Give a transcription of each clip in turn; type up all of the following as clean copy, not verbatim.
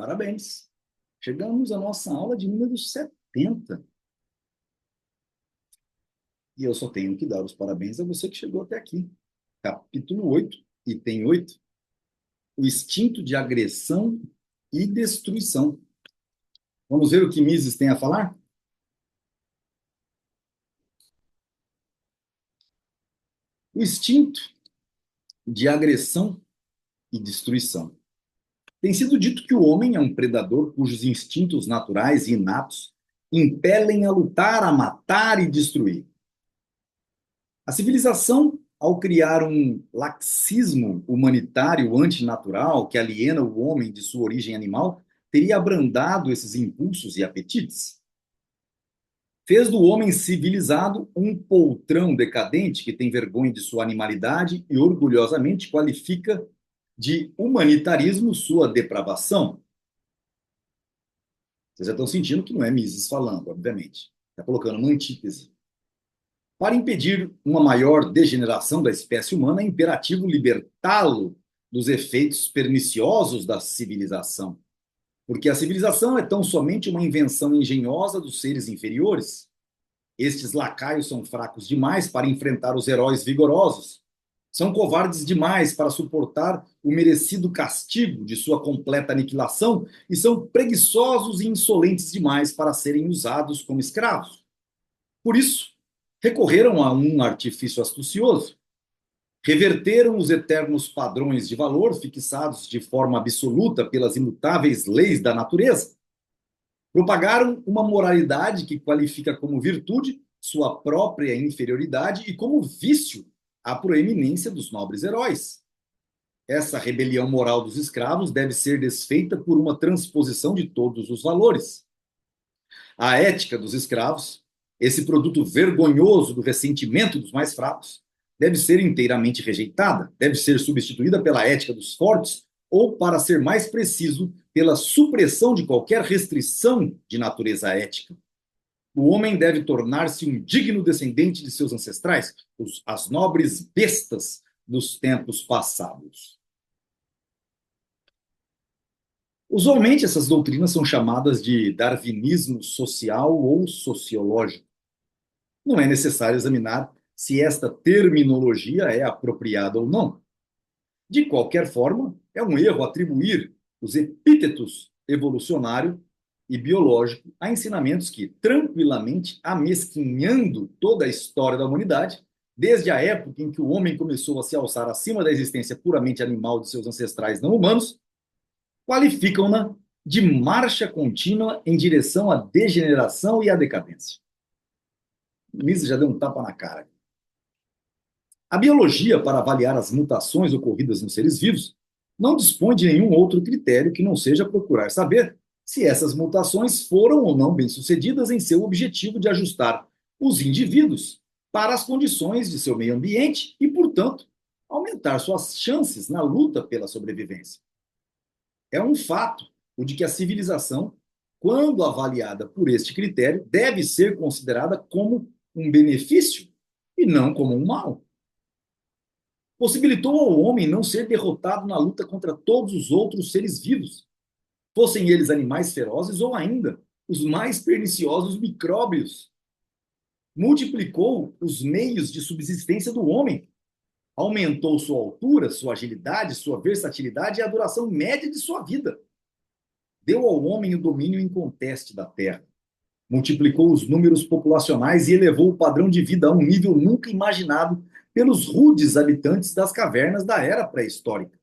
Parabéns. Chegamos à nossa aula de número 70. E eu só tenho que dar os parabéns a você que chegou até aqui. Capítulo 8, item 8. O instinto de agressão e destruição. Vamos ver o que Mises tem a falar? O instinto de agressão e destruição. Tem sido dito que o homem é um predador cujos instintos naturais e inatos impelem a lutar, a matar e destruir. A civilização, ao criar um laxismo humanitário antinatural que aliena o homem de sua origem animal, teria abrandado esses impulsos e apetites. Fez do homem civilizado um poltrão decadente que tem vergonha de sua animalidade e orgulhosamente qualifica de humanitarismo sua depravação. Vocês já estão sentindo que não é Mises falando, obviamente. Está colocando uma antítese. Para impedir uma maior degeneração da espécie humana, é imperativo libertá-lo dos efeitos perniciosos da civilização. Porque a civilização é tão somente uma invenção engenhosa dos seres inferiores. Estes lacaios são fracos demais para enfrentar os heróis vigorosos. São covardes demais para suportar o merecido castigo de sua completa aniquilação e são preguiçosos e insolentes demais para serem usados como escravos. Por isso, recorreram a um artifício astucioso. Reverteram os eternos padrões de valor fixados de forma absoluta pelas imutáveis leis da natureza. Propagaram uma moralidade que qualifica como virtude sua própria inferioridade e como vício a proeminência dos nobres heróis. Essa rebelião moral dos escravos deve ser desfeita por uma transposição de todos os valores. A ética dos escravos, esse produto vergonhoso do ressentimento dos mais fracos, deve ser inteiramente rejeitada, deve ser substituída pela ética dos fortes, ou, para ser mais preciso, pela supressão de qualquer restrição de natureza ética. O homem deve tornar-se um digno descendente de seus ancestrais, as nobres bestas dos tempos passados. Usualmente, essas doutrinas são chamadas de darwinismo social ou sociológico. Não é necessário examinar se esta terminologia é apropriada ou não. De qualquer forma, é um erro atribuir os epítetos evolucionário e biológico a ensinamentos que, tranquilamente amesquinhando toda a história da humanidade, desde a época em que o homem começou a se alçar acima da existência puramente animal de seus ancestrais não humanos, qualificam-na de marcha contínua em direção à degeneração e à decadência. Mises já deu um tapa na cara. A biologia, para avaliar as mutações ocorridas nos seres vivos, não dispõe de nenhum outro critério que não seja procurar saber se essas mutações foram ou não bem-sucedidas em seu objetivo de ajustar os indivíduos para as condições de seu meio ambiente e, portanto, aumentar suas chances na luta pela sobrevivência. É um fato o de que a civilização, quando avaliada por este critério, deve ser considerada como um benefício e não como um mal. Possibilitou ao homem não ser derrotado na luta contra todos os outros seres vivos, fossem eles animais ferozes ou ainda os mais perniciosos micróbios. Multiplicou os meios de subsistência do homem, aumentou sua altura, sua agilidade, sua versatilidade e a duração média de sua vida. Deu ao homem o domínio inconteste da terra. Multiplicou os números populacionais e elevou o padrão de vida a um nível nunca imaginado pelos rudes habitantes das cavernas da era pré-histórica.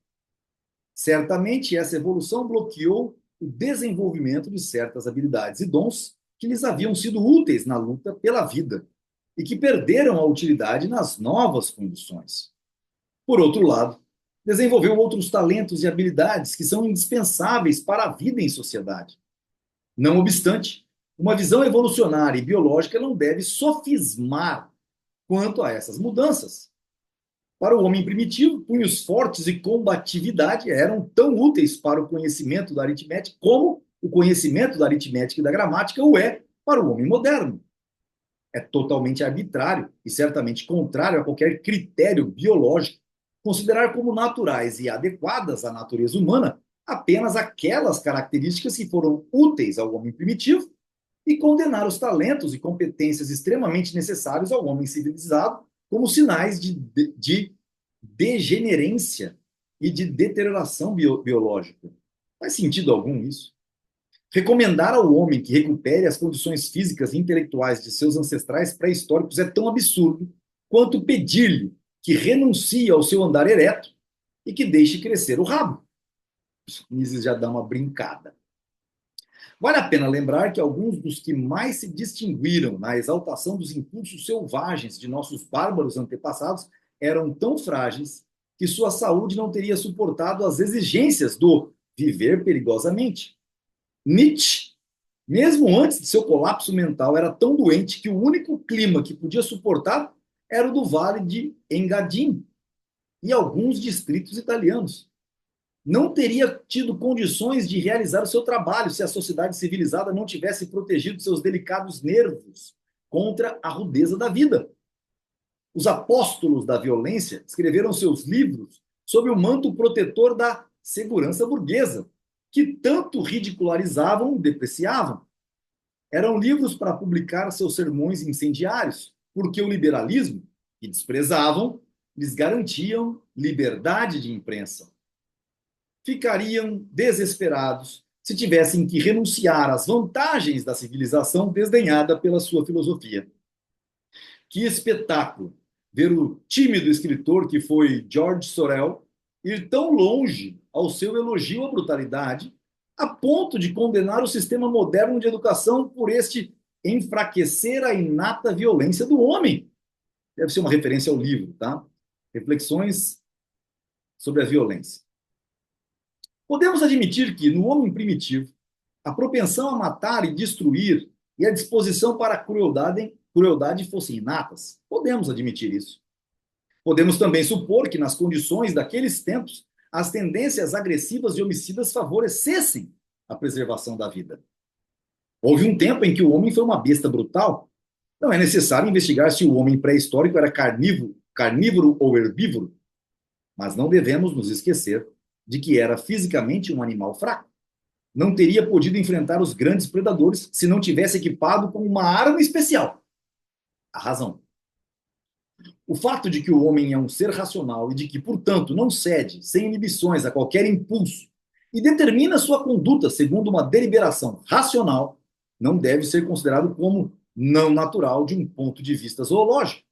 Certamente, essa evolução bloqueou o desenvolvimento de certas habilidades e dons que lhes haviam sido úteis na luta pela vida e que perderam a utilidade nas novas condições. Por outro lado, desenvolveu outros talentos e habilidades que são indispensáveis para a vida em sociedade. Não obstante, uma visão evolucionária e biológica não deve sofismar quanto a essas mudanças. Para o homem primitivo, punhos fortes e combatividade eram tão úteis para o conhecimento da aritmética como o conhecimento da aritmética e da gramática o é para o homem moderno. É totalmente arbitrário e certamente contrário a qualquer critério biológico considerar como naturais e adequadas à natureza humana apenas aquelas características que foram úteis ao homem primitivo e condenar os talentos e competências extremamente necessários ao homem civilizado como sinais de degenerência e de deterioração biológica. Faz sentido algum isso? Recomendar ao homem que recupere as condições físicas e intelectuais de seus ancestrais pré-históricos é tão absurdo quanto pedir-lhe que renuncie ao seu andar ereto e que deixe crescer o rabo. Mises já dá uma brincada. Vale a pena lembrar que alguns dos que mais se distinguiram na exaltação dos impulsos selvagens de nossos bárbaros antepassados eram tão frágeis que sua saúde não teria suportado as exigências do viver perigosamente. Nietzsche, mesmo antes de seu colapso mental, era tão doente que o único clima que podia suportar era o do Vale de Engadin e alguns distritos italianos. Não teria tido condições de realizar o seu trabalho se a sociedade civilizada não tivesse protegido seus delicados nervos contra a rudeza da vida. Os apóstolos da violência escreveram seus livros sob o manto protetor da segurança burguesa, que tanto ridicularizavam e depreciavam. Eram livros para publicar seus sermões incendiários, porque o liberalismo, que desprezavam, lhes garantiam liberdade de imprensa. Ficariam desesperados se tivessem que renunciar às vantagens da civilização desdenhada pela sua filosofia. Que espetáculo ver o tímido escritor que foi George Sorel ir tão longe ao seu elogio à brutalidade, a ponto de condenar o sistema moderno de educação por este enfraquecer a inata violência do homem. Deve ser uma referência ao livro, tá? Reflexões sobre a violência. Podemos admitir que, no homem primitivo, a propensão a matar e destruir e a disposição para a crueldade fossem inatas. Podemos admitir isso. Podemos também supor que, nas condições daqueles tempos, as tendências agressivas e homicidas favorecessem a preservação da vida. Houve um tempo em que o homem foi uma besta brutal. Não é necessário investigar se o homem pré-histórico era carnívoro ou herbívoro, mas não devemos nos esquecer de que era fisicamente um animal fraco. Não teria podido enfrentar os grandes predadores se não tivesse equipado com uma arma especial: a razão. O fato de que o homem é um ser racional e de que, portanto, não cede sem inibições a qualquer impulso e determina sua conduta segundo uma deliberação racional não deve ser considerado como não natural de um ponto de vista zoológico.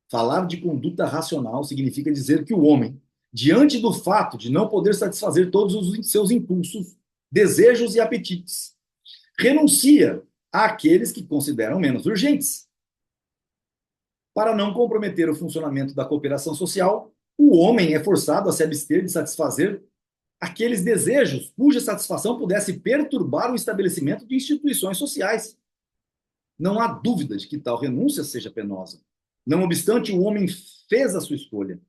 Falar de conduta racional significa dizer que o homem, diante do fato de não poder satisfazer todos os seus impulsos, desejos e apetites, renuncia àqueles que consideram menos urgentes. Para não comprometer o funcionamento da cooperação social, o homem é forçado a se abster de satisfazer aqueles desejos cuja satisfação pudesse perturbar o estabelecimento de instituições sociais. Não há dúvida de que tal renúncia seja penosa. Não obstante, o homem fez a sua escolha.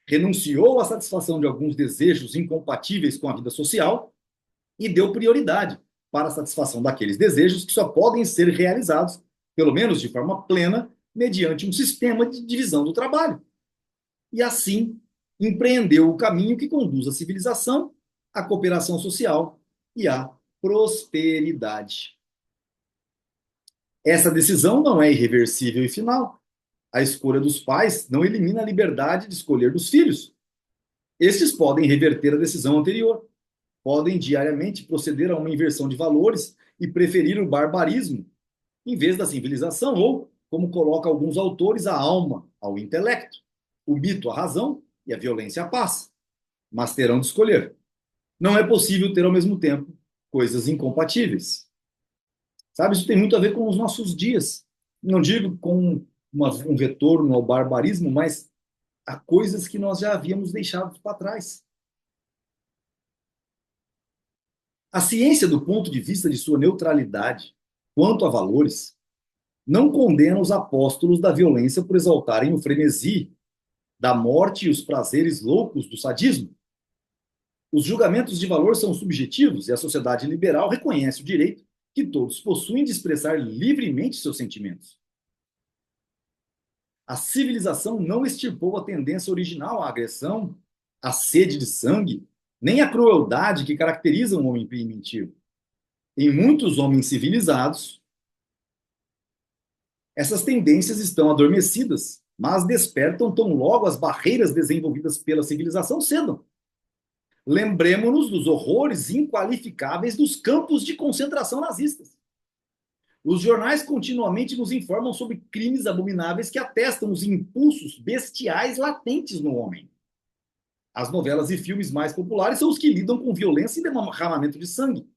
Renunciou à satisfação de alguns desejos incompatíveis com a vida social e deu prioridade para a satisfação daqueles desejos que só podem ser realizados, pelo menos de forma plena, mediante um sistema de divisão do trabalho. E assim, empreendeu o caminho que conduz à civilização, à cooperação social e à prosperidade. Essa decisão não é irreversível e final. A escolha dos pais não elimina a liberdade de escolher dos filhos. Estes podem reverter a decisão anterior, podem diariamente proceder a uma inversão de valores e preferir o barbarismo em vez da civilização, ou, como colocam alguns autores, a alma ao intelecto, o mito à razão e a violência à paz. Mas terão de escolher. Não é possível ter ao mesmo tempo coisas incompatíveis. Sabe, isso tem muito a ver com os nossos dias. Não digo com um retorno ao barbarismo, mas a coisas que nós já havíamos deixado para trás. A ciência, do ponto de vista de sua neutralidade quanto a valores, não condena os apóstolos da violência por exaltarem o frenesi da morte e os prazeres loucos do sadismo. Os julgamentos de valor são subjetivos e a sociedade liberal reconhece o direito que todos possuem de expressar livremente seus sentimentos. A civilização não extirpou a tendência original à agressão, à sede de sangue nem a crueldade que caracteriza um homem primitivo. Em muitos homens civilizados, essas tendências estão adormecidas, mas despertam tão logo as barreiras desenvolvidas pela civilização cedam. Lembremos-nos dos horrores inqualificáveis dos campos de concentração nazistas. Os jornais continuamente nos informam sobre crimes abomináveis que atestam os impulsos bestiais latentes no homem. As novelas e filmes mais populares são os que lidam com violência e derramamento de sangue.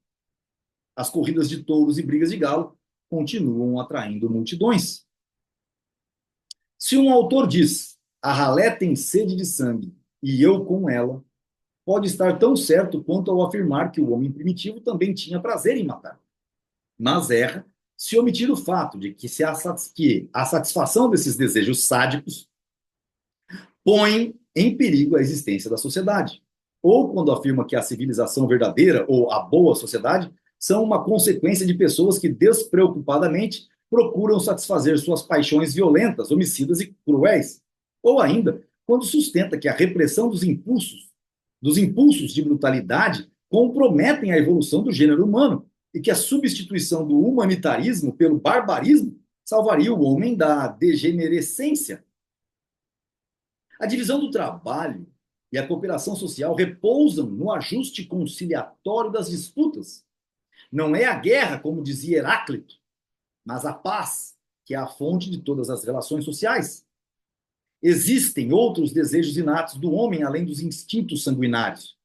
As corridas de touros e brigas de galo continuam atraindo multidões. Se um autor diz, a ralé tem sede de sangue e eu com ela, pode estar tão certo quanto ao afirmar que o homem primitivo também tinha prazer em matar. Mas erra se omitir o fato de que a satisfação desses desejos sádicos põe em perigo a existência da sociedade. Ou quando afirma que a civilização verdadeira ou a boa sociedade são uma consequência de pessoas que despreocupadamente procuram satisfazer suas paixões violentas, homicidas e cruéis. Ou ainda, quando sustenta que a repressão dos impulsos de brutalidade comprometem a evolução do gênero humano e que a substituição do humanitarismo pelo barbarismo salvaria o homem da degenerescência. A divisão do trabalho e a cooperação social repousam no ajuste conciliatório das disputas. Não é a guerra, como dizia Heráclito, mas a paz, que é a fonte de todas as relações sociais. Existem outros desejos inatos do homem além dos instintos sanguinários.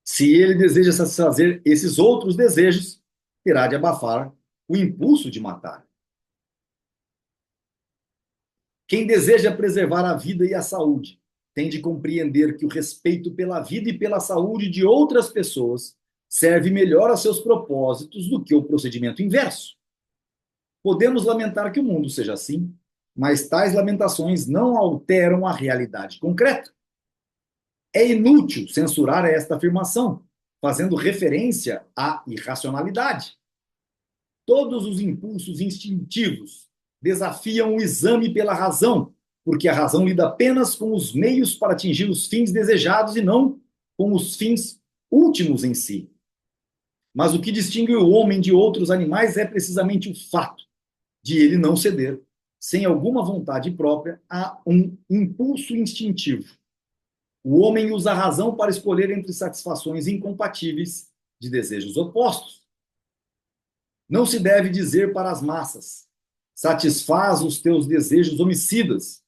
Se ele deseja satisfazer esses outros desejos, terá de abafar o impulso de matar. Quem deseja preservar a vida e a saúde tem de compreender que o respeito pela vida e pela saúde de outras pessoas serve melhor a seus propósitos do que o procedimento inverso. Podemos lamentar que o mundo seja assim, mas tais lamentações não alteram a realidade concreta. É inútil censurar esta afirmação, fazendo referência à irracionalidade. Todos os impulsos instintivos desafiam o exame pela razão, porque a razão lida apenas com os meios para atingir os fins desejados e não com os fins últimos em si. Mas o que distingue o homem de outros animais é precisamente o fato de ele não ceder, sem alguma vontade própria, a um impulso instintivo. O homem usa a razão para escolher entre satisfações incompatíveis de desejos opostos. Não se deve dizer para as massas, satisfaz os teus desejos homicidas.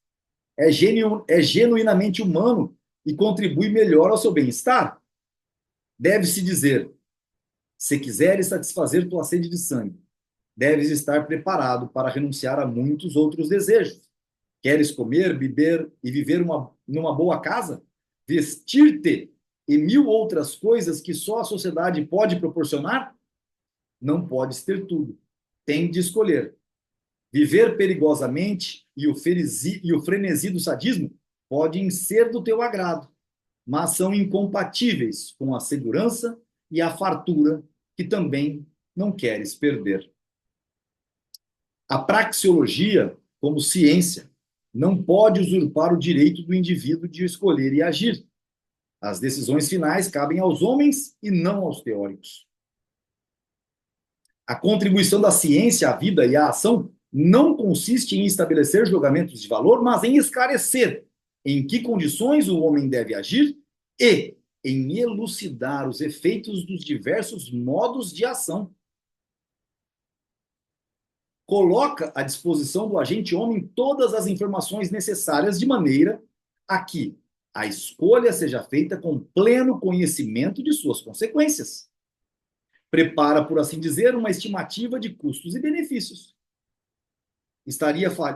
É genuinamente humano e contribui melhor ao seu bem-estar. Deve-se dizer, se quiseres satisfazer tua sede de sangue, deves estar preparado para renunciar a muitos outros desejos. Queres comer, beber e viver numa boa casa? Vestir-te e mil outras coisas que só a sociedade pode proporcionar? Não podes ter tudo. Tem de escolher. Viver perigosamente e o frenesi do sadismo podem ser do teu agrado, mas são incompatíveis com a segurança e a fartura que também não queres perder. A praxeologia, como ciência, não pode usurpar o direito do indivíduo de escolher e agir. As decisões finais cabem aos homens e não aos teóricos. A contribuição da ciência à vida e à ação não consiste em estabelecer julgamentos de valor, mas em esclarecer em que condições o homem deve agir e em elucidar os efeitos dos diversos modos de ação. Coloca à disposição do agente homem todas as informações necessárias de maneira a que a escolha seja feita com pleno conhecimento de suas consequências. Prepara, por assim dizer, uma estimativa de custos e benefícios.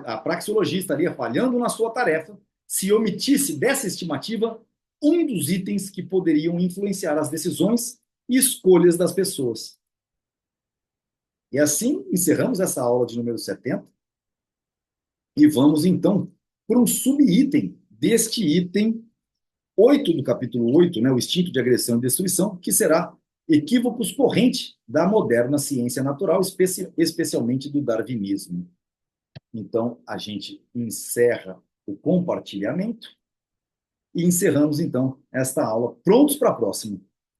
A praxeologia estaria falhando na sua tarefa se omitisse dessa estimativa um dos itens que poderiam influenciar as decisões e escolhas das pessoas. E assim encerramos essa aula de número 70 e vamos então para um subitem deste item 8 do capítulo 8, né, o instinto de agressão e destruição, que será equívocos corrente da moderna ciência natural, especialmente do darwinismo. Então, a gente encerra o compartilhamento e encerramos, então, esta aula, prontos para a próxima.